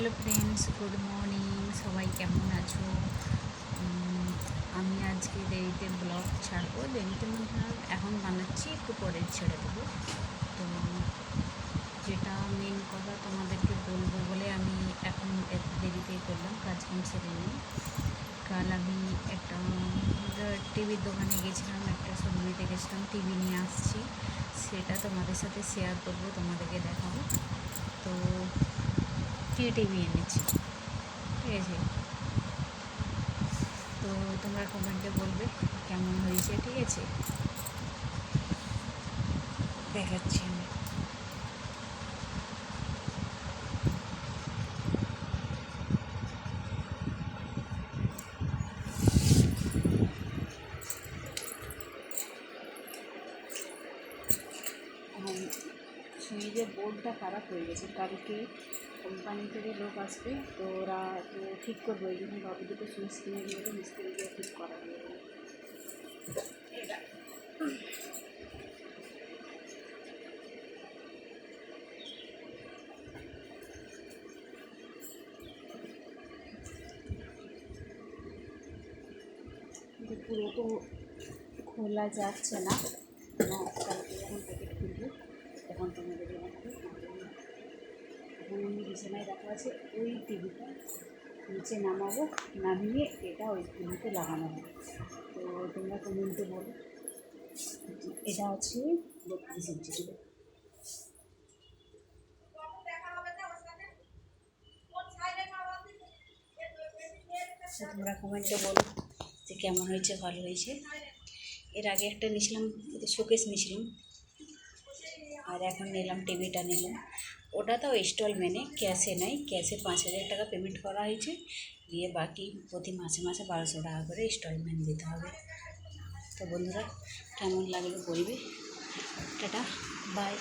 Hello friends, good morning. সবাই কেমন আছো? আমি আজকে দেরিতে ব্লগ ছাড়বো, দেরিতে মানে এখন বানাচ্ছি, একটু পরে ছেড়ে দেবো। তো যেটা মেন কথা তোমাদেরকে বলবো বলে আমি এখন এত দেরিতেই করলাম, কাজকাম ছেড়ে নিই। কাল আমি একটা টিভির দোকানে গেছিলাম, একটা শোরুমেতে গেছিলাম, টিভি নিয়ে আসছি, সেটা তোমাদের সাথে শেয়ার করবো, তোমাদেরকে দেখাবো। তো কী টিভি এনেছি, ঠিক আছে? তো তোমরা কমেন্টে বলবে কেমন হয়েছে, ঠিক আছে? দেখাচ্ছি আমি। সুইচের বোর্ডটা খারাপ হয়ে গেছে, কালকে কোম্পানি থেকে লোক আসবে, তো ওরা তো ঠিক করবে। ওই জন্য বাবু দুটো সুইচ কিনে দিয়ে গেলে মিস্ত্রি দিয়ে ঠিক করা হয়ে গেল। এটা পুরো তো খোলা যাচ্ছে না, কালকে যখন প্যাকেট খুলবো তখন তোমাদের এখন আমি বিছানায় রাখা আছে। ওই টিভিটা নিচে নামাবো, নামিয়ে এটা ওই টিভিতে লাগানো হবে। তো তোমরা কমেন্টে বলো। এটা আছে 32 ইঞ্চি টিভি। তোমরা কমেন্টে বলো যে কেমন হয়েছে, ভালো হয়েছে। এর আগে একটা নিয়েছিলাম, শোকেস নিয়েছিলাম, আর এখন নিলাম টিভিটা নিলাম। ওটা তো ইনস্টলমেন্টে, ক্যাশে নেই। ক্যাশে 5,000 টাকা পেমেন্ট করা হয়েছে, দিয়ে বাকি প্রতি মাসে মাসে 1200 টাকা করে ইনস্টলমেন্ট দিতে হবে। তো বন্ধুরা, কেমন লাগলো বলবে। Tata, by.